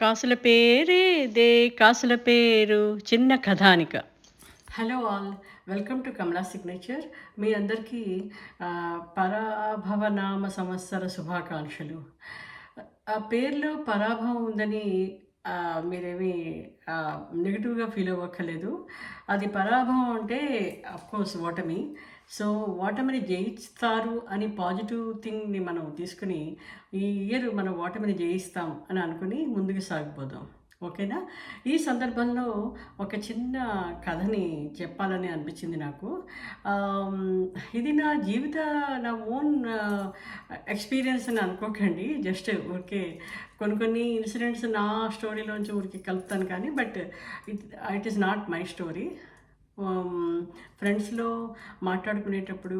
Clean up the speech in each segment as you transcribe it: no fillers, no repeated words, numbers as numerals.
కాసుల పేరేదే కాసుల పేరు చిన్న కథానిక. Hello all, welcome to Kamala signature. మీ అందరికీ పరాభవనామ సంవత్సర శుభాకాంక్షలు. ఆ పేరులో పరాభవం ఉందని మీరేమీ నెగిటివ్గా ఫీల్ అవ్వక్కర్లేదు. అది పరాభవం అంటే అఫ్కోర్స్ ఓటమి. సో ఓటమిని జయిస్తారు అని పాజిటివ్ థింగ్ని మనం తీసుకుని ఈ ఇయర్ మనం ఓటమిని జయిస్తాం అని అనుకుని ముందుకు సాగిపోదాం. ఓకేనా? ఈ సందర్భంలో ఒక చిన్న కథని చెప్పాలని అనిపించింది నాకు. ఆమ్, ఇది నా ఓన్ ఎక్స్పీరియన్స్ అని అనుకోకండి. జస్ట్ ఊరికే కొన్ని ఇన్సిడెంట్స్ నా స్టోరీలోంచి ఊరికి కలుపుతాను, కానీ but it is not my story. ఫ్రెండ్స్లో మాట్లాడుకునేటప్పుడు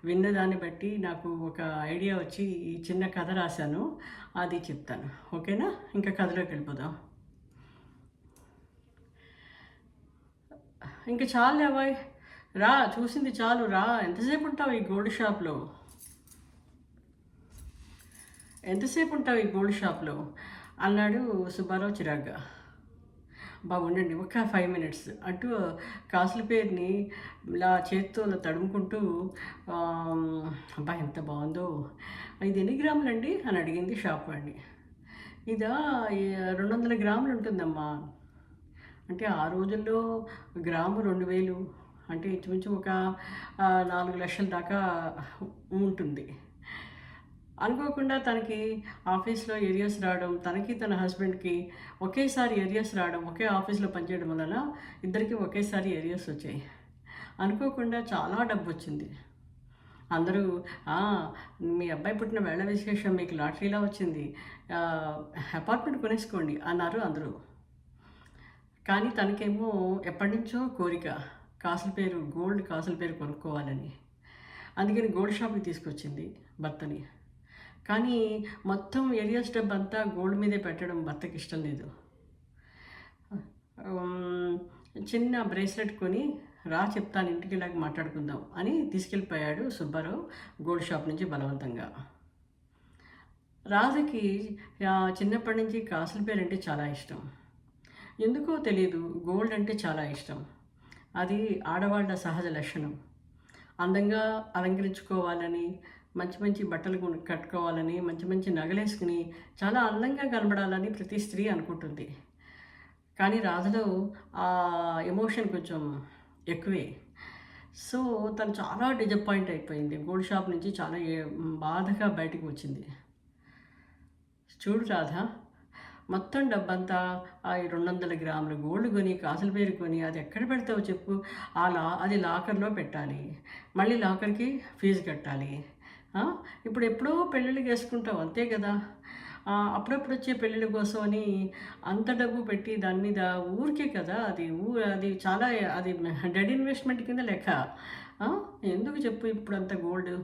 విన్నదాన్ని బట్టి నాకు ఒక ఐడియా వచ్చి ఈ చిన్న కథ రాశాను, అది చెప్తాను. ఓకేనా? ఇంకా కథలోకి వెళ్ళిపోదాం. ఇంకా చాలు అబ్బాయి, రా, చూసింది చాలు, రా. ఎంతసేపు ఉంటావు ఈ గోల్డ్ షాప్లో? ఎంతసేపు ఉంటావు ఈ గోల్డ్ షాప్లో అన్నాడు సుబ్బారావు చిరాగ్గా. బాగుండండి, ఒక 5 మినిట్స్ అంటూ కాసుల పేరుని ఇలా చేత్తో ఇలా తడుముకుంటూ అబ్బా ఎంత బాగుందో, ఇది ఎన్ని గ్రాములండి అని అడిగింది షాప్ వాడిని. ఇదా 200 గ్రాములు ఉంటుందమ్మా. అంటే ఆ రోజుల్లో గ్రాము 2000, అంటే ఇంచుమించు ఒక 4 లక్షల దాకా ఉంటుంది. అనుకోకుండా తనకి ఆఫీస్లో ఏరియాస్ రావడం, తనకి తన హస్బెండ్కి ఒకేసారి ఏరియాస్ రావడం, ఒకే ఆఫీస్లో పనిచేయడం వలన ఇద్దరికి ఒకేసారి ఏరియాస్ వచ్చాయి. అనుకోకుండా చాలా డబ్బు వచ్చింది. అందరూ మీ అబ్బాయి పుట్టిన వేళ విశేషం, మీకు లాటరీలా వచ్చింది, అపార్ట్మెంట్ కొనేసుకోండి అన్నారు అందరూ. కానీ తనకేమో ఎప్పటి నుంచో కోరిక, గోల్డ్ కాసుల పేరు కొనుక్కోవాలని. అందుకని గోల్డ్ షాప్కి తీసుకొచ్చింది భర్తని. కానీ మొత్తం ఏరియాస్ డబ్బు అంతా గోల్డ్ మీదే పెట్టడం భర్తకి ఇష్టం లేదు. చిన్న బ్రేస్లెట్ కొని రా చెప్తాను, ఇంటికి వెళ్ళాక మాట్లాడుకుందాం అని తీసుకెళ్ళిపోయాడు సుబ్బారావు గోల్డ్ షాప్ నుంచి బలవంతంగా. రాధకి చిన్నప్పటి నుంచి కాసుల పేరు అంటే చాలా ఇష్టం. ఎందుకో తెలియదు, గోల్డ్ అంటే చాలా ఇష్టం. అది ఆడవాళ్ళ సహజ లక్షణం. అందంగా అలంకరించుకోవాలని, మంచి మంచి బట్టలు కట్టుకోవాలని, మంచి మంచి నగలేసుకుని చాలా అందంగా కనబడాలని ప్రతి స్త్రీ అనుకుంటుంది. కానీ రాధలో ఆ ఎమోషన్ కొంచెం ఎక్కువే. సో తను చాలా డిజపాయింట్ అయిపోయింది. గోల్డ్ షాప్ నుంచి చాలా బాధగా బయటకు వచ్చింది. చూడు రాధ, మొత్తం డబ్బంతా ఆ 200 గ్రాముల గోల్డ్ కొని, కాసుల పేరు కొని, అది ఎక్కడ పెడతావో చెప్పు. అది లాకర్లో పెట్టాలి, మళ్ళీ లాకర్కి ఫీజు కట్టాలి. ఇప్పుడు ఎప్పుడో పెళ్ళిళ్ళకి వేసుకుంటావు అంతే కదా. అప్పుడప్పుడు వచ్చే పెళ్ళిళ్ళ కోసం అని అంత డబ్బు పెట్టి దాని మీద ఊరికే కదా, అది చాలా అది డెడ్ ఇన్వెస్ట్మెంట్ కింద లెక్క. ఎందుకు చెప్పు ఇప్పుడు అంత గోల్డ్?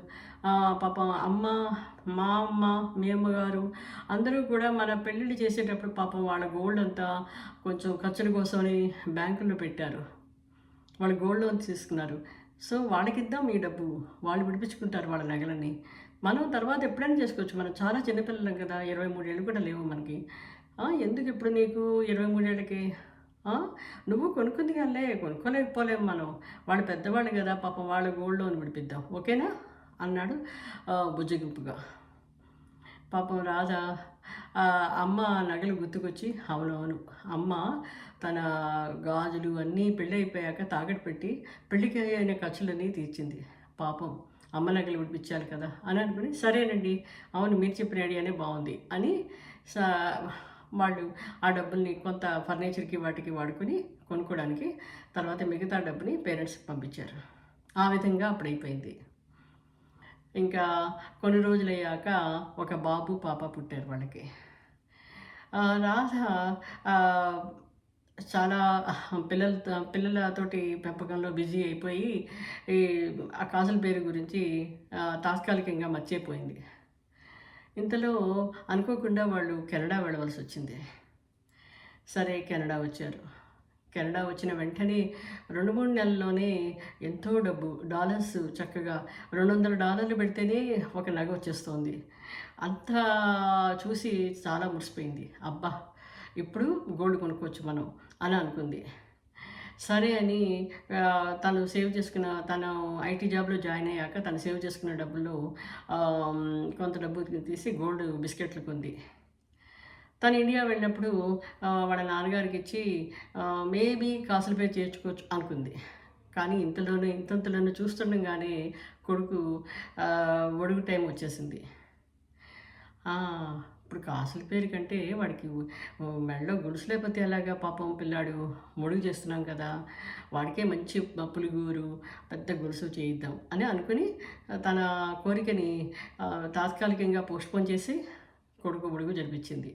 పాపం మా అమ్మ, మీ అమ్మగారు అందరూ కూడా మన పెళ్ళిళ్ళు చేసేటప్పుడు పాపం వాళ్ళ గోల్డ్ అంతా కొంచెం ఖర్చుల కోసమని బ్యాంకుల్లో పెట్టారు. వాళ్ళు గోల్డ్ లోన్ తీసుకున్నారు. సో వాళ్ళకిద్దాం ఈ డబ్బు, వాళ్ళు విడిపించుకుంటారు వాళ్ళ నగలని. మనం తర్వాత ఎప్పుడైనా చేసుకోవచ్చు. మనం చాలా చిన్నపిల్లలం కదా, 23 ఏళ్ళు కూడా లేవు మనకి. ఎందుకు ఇప్పుడు నీకు 23 ఏళ్ళకి? నువ్వు కొనుక్కుంది కానీ కొనుక్కోలేకపోలేము మనం. వాళ్ళు పెద్దవాళ్ళు కదా, పాపం వాళ్ళ గోల్డ్ లోన్ విడిపిద్దాం, ఓకేనా అన్నాడు బుజ్జగింపుగా. పాపం రాధ అమ్మ నగలు గుర్తుకొచ్చి, అవునవును, అమ్మ తన గాజులు అన్నీ పెళ్ళి అయిపోయాక తాకట్టు పెట్టి పెళ్ళికి అయిన ఖర్చులన్నీ తీర్చింది. పాపం అమ్మ నగలు విడిపించాలి కదా అని అనుకుని, సరేనండి, అవును మీరు చెప్పిన ఐడియానే బాగుంది అని వాళ్ళు ఆ డబ్బుల్ని కొంత ఫర్నిచర్కి వాటికి వాడుకొని కొనుక్కోవడానికి, తర్వాత మిగతా డబ్బుని పేరెంట్స్కి పంపించారు. ఆ విధంగా అప్పుడైపోయింది. ఇంకా కొన్ని రోజులయ్యాక ఒక బాబు పాప పుట్టారు వాళ్ళకి. రాధ చాలా పిల్లలతోటి పెంపకంలో బిజీ అయిపోయి ఈ ఆ కాసుల పేరు గురించి తాత్కాలికంగా మర్చిపోయింది. ఇంతలో అనుకోకుండా వాళ్ళు కెనడా వెళ్ళవలసి వచ్చింది. సరే కెనడా వచ్చారు. కెనడా వచ్చిన వెంటనే 2-3 నెలల్లోనే ఎంతో డబ్బు, డాలర్స్, చక్కగా $200 పెడితేనే ఒక నగ వచ్చేస్తోంది. అంతా చూసి చాలా మురిసిపోయింది. అబ్బా, ఇప్పుడు గోల్డ్ కొనుక్కోవచ్చు మనం అని అనుకుంది. సరే అని తను సేవ్ చేసుకున్న తను ఐటీ జాబ్‌లో జాయిన్ అయ్యాక తను సేవ్ చేసుకున్న డబ్బుల్లో కొంత డబ్బు తీసి గోల్డ్ బిస్కెట్లు కొంది. తను ఇండియా వెళ్ళినప్పుడు వాళ్ళ నాన్నగారికిచ్చి మేబీ కాసుల పేరు చేర్చుకోవచ్చు అనుకుంది. కానీ ఇంతంతలోనే చూస్తుండగానే కొడుకు ఒడుగు టైం వచ్చేసింది. ఆ! ఇప్పుడు కాసుల పేరు కంటే వాడికి మెడలో గొలుసు లేకపోతే ఎలాగా పాపం పిల్లాడు ముడుగు చేస్తున్నాం కదా! వాడికే మంచి పులిగూరు, పెద్ద గొలుసు చేయిద్దాం అని అనుకుని తన కోరికని తాత్కాలికంగా పోస్ట్‌పోన్ చేసి కొడుకు ముడుగు జరిపించింది.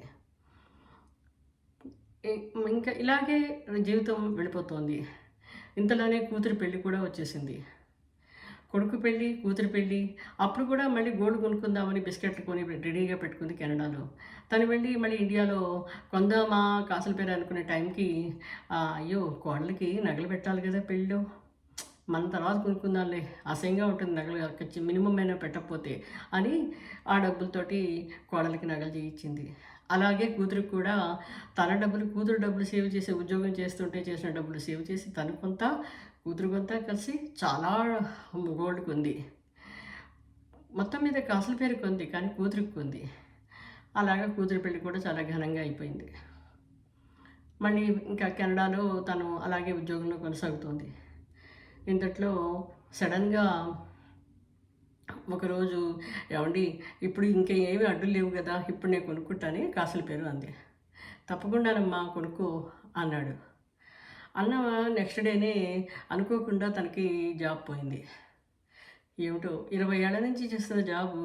ఇ ఇంకా ఇలాగే జీవితం వెళ్ళిపోతోంది. ఇంతలోనే కూతురి పెళ్లి కూడా వచ్చేసింది. కొడుకు పెళ్లి, కూతురు పెళ్లి. అప్పుడు కూడా మళ్ళీ గోల్డ్ కొనుక్కుందామని బిస్కెట్లు కొని రెడీగా పెట్టుకుంది కెనడాలో. తను వెళ్ళి మళ్ళీ ఇండియాలో కొందామా కాసుల పేరు అనుకునే టైంకి అయ్యో! కోడలికి నగలు పెట్టాలి కదా పెళ్ళిలో. మనం తర్వాత కొనుక్కుందాంలే. అసహ్యంగా ఉంటుంది నగలు మినిమమ్ అయినా పెట్టకపోతే అని ఆ డబ్బులతోటి కోడలికి నగలు చేయించింది. అలాగే కూతురికి కూడా తన డబ్బులు కూతురు డబ్బులు సేవ్ చేసి ఉద్యోగం చేస్తుంటే చేసిన డబ్బులు సేవ్ చేసి తను కొంత కూతురు కొంత కలిసి చాలా గోల్డ్ కొంది. మొత్తం మీద కాసుల పేరు కొంది కానీ కూతురికి కొంది. అలాగా కూతురి పెళ్లి కూడా చాలా ఘనంగా అయిపోయింది. మళ్ళీ ఇంకా కెనడాలో తను అలాగే ఉద్యోగంలో కొనసాగుతోంది. ఇంతట్లో సడన్‌గా ఒకరోజు ఏవండీ ఇప్పుడు ఇంక ఏమి అడ్డులు లేవు కదా! ఇప్పుడు నేను కొనుక్కుంటానే కాసుల పేరు అంది. తప్పకుండానమ్మా కొనుక్కో అన్నాడు. అన్న నెక్స్ట్ డేనే అనుకోకుండా తనకి జాబ్ పోయింది. ఏమిటో 20 ఏళ్ల నుంచి చేస్తున్న జాబు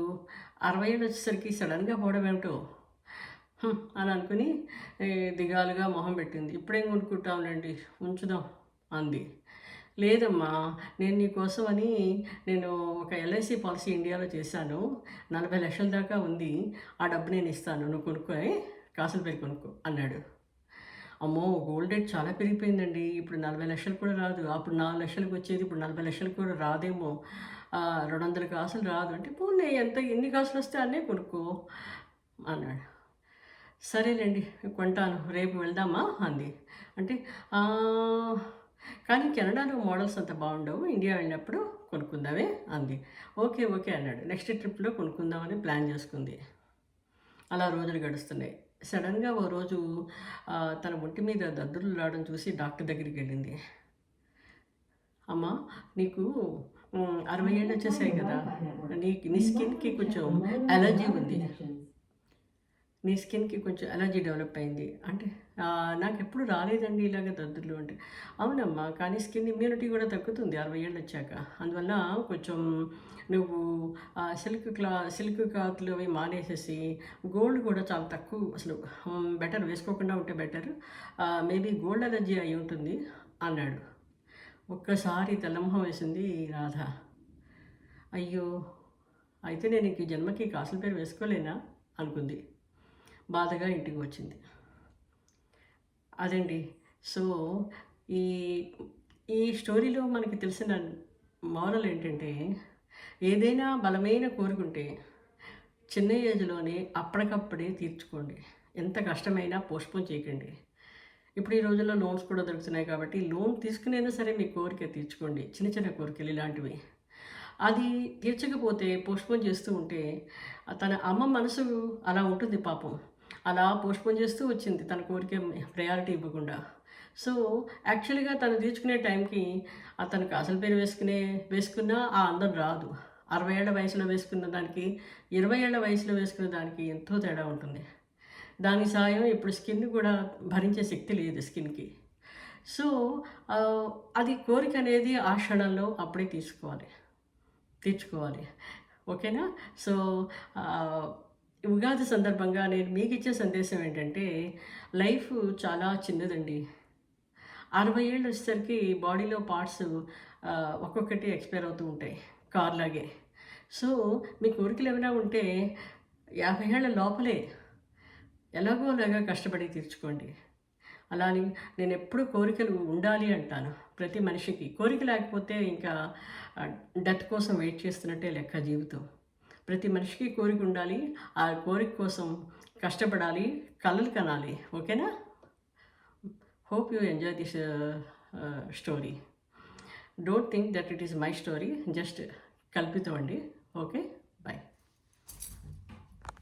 60 ఏళ్ళు వచ్చేసరికి సడన్‌గా పోవడం ఏమిటో అని అనుకుని దిగాలుగా మొహం పెట్టింది. ఇప్పుడేం కొనుక్కుంటాంలెండి ఉంచుదాం అంది. లేదమ్మా నేను నీకోసమని నేను ఒక ఎల్ఐసి పాలసీ ఇండియాలో చేశాను. 40 లక్షల దాకా ఉంది. ఆ డబ్బు నేను ఇస్తాను. నువ్వు కొనుక్కొని కాసుల పేరు కొనుక్కో అన్నాడు. అమ్మో! గోల్డ్ రేట్ చాలా పెరిగిపోయిందండి. ఇప్పుడు 40 లక్షలు కూడా రాదు. అప్పుడు 4 లక్షలకి వచ్చేది ఇప్పుడు 40 లక్షలకు కూడా రాదేమో. 200 కాసులు రాదు. అంటే పోనీ ఎన్ని కాసులొస్తే అన్నే కొనుక్కో అన్నాడు. సరేలెండి కొంటాను. రేపు వెళ్దామా అంది. అంటే కానీ కెనడాలో మోడల్స్ అంత బాగుండవు. ఇండియా వెళ్ళినప్పుడు కొనుక్కుందామే అంది. ఓకే ఓకే అన్నాడు. నెక్స్ట్ ట్రిప్‌లో కొనుక్కుందామని ప్లాన్ చేసుకుంది. అలా రోజులు గడుస్తున్నాయి. సడన్‌గా ఓ రోజు తన ఒంటి మీద దద్దుర్లు రావడం చూసి డాక్టర్ దగ్గరికి వెళ్ళింది. అమ్మా నీకు 60 ఏళ్ళు వచ్చేసాయి కదా! నీ స్కిన్‌కి కొంచెం అలర్జీ ఉంది. నీ స్కిన్‌కి కొంచెం అలర్జీ డెవలప్ అయింది. అంటే నాకెప్పుడు రాలేదండి ఇలాగ దద్దుర్లు అంటే. అవునమ్మా కానీ స్కిన్ ఇమ్యూనిటీ కూడా తగ్గుతుంది 60 ఏళ్ళు వచ్చాక. అందువల్ల కొంచెం నువ్వు సిల్క్ క్లాత్‌లు అవి మానేసేసి గోల్డ్ కూడా చాలా తక్కువ అసలు బెటర్ వేసుకోకుండా ఉంటే బెటర్. మేబీ గోల్డ్ అలర్జీ అయ్యి ఉంటుంది అన్నాడు. ఒక్కసారి తెల్లమొహం వేసింది రాధ. అయ్యో! అయితే నేను ఇంక ఈ జన్మకి కాసుల పేరు వేసుకోలేనా అనుకుంది. బాధగా ఇంటికి వచ్చింది. అదండి. సో, ఈ ఈ స్టోరీలో మనకి తెలిసిన మోరల్ ఏంటంటే, ఏదైనా బలమైన కోరికుంటే చిన్న ఏజ్‌లోనే అప్పటికప్పుడే తీర్చుకోండి. ఎంత కష్టమైనా పోస్ట్‌పోన్ చేయకండి. ఇప్పుడు ఈ రోజుల్లో లోన్స్ కూడా దొరుకుతున్నాయి కాబట్టి, లోన్ తీసుకునైనా సరే మీ కోరిక తీర్చుకోండి. చిన్న చిన్న కోరికలు ఇలాంటివి. అది తీర్చకపోతే పోస్ట్‌పోన్ చేస్తూ ఉంటే, తన అమ్మ మనసు అలా ఉంటుంది పాపం. అలా పోస్ట్‌పోన్ చేస్తూ వచ్చింది తన కోరిక ప్రయారిటీ ఇవ్వకుండా. సో, యాక్చువల్‌గా తను తీర్చుకునే టైంకి తను కాసుల పేరు వేసుకున్నా ఆ అందం రాదు. 60 ఏళ్ల వయసులో వేసుకున్న దానికి, 20 ఏళ్ల వయసులో వేసుకున్న దానికి ఎంతో తేడా ఉంటుంది. దాని సాయం ఇప్పుడు స్కిన్ కూడా భరించే శక్తి లేదు స్కిన్‌కి. సో, అది కోరిక అనేది ఆ క్షణంలో అప్పుడే తీర్చుకోవాలి. ఓకేనా? సో, ఉగాది సందర్భంగా నేను మీకిచ్చే సందేశం ఏంటంటే, లైఫ్ చాలా చిన్నదండి. 60 ఏళ్ళు వచ్చేసరికి బాడీలో పార్ట్స్ ఒక్కొక్కటి ఎక్స్‌పైర్ అవుతూ ఉంటాయి కార్‌లాగే. సో, మీ కోరికలు ఏమైనా ఉంటే 50 ఏళ్ల లోపలే ఎలాగోలాగా కష్టపడి తీర్చుకోండి. అలా అని నేనెప్పుడు కోరికలు ఉండాలి అంటాను ప్రతి మనిషికి. కోరిక లేకపోతే ఇంకా డెత్ కోసం వెయిట్ చేస్తున్నట్టే లెక్క జీవితం. ప్రతి మనిషికి కోరిక ఉండాలి. ఆ కోరిక కోసం కష్టపడాలి, కలలు కనాలి. ఓకేనా? Hope you enjoy this story. Don't think that it is my story, just కల్పితం అండి. ఓకే.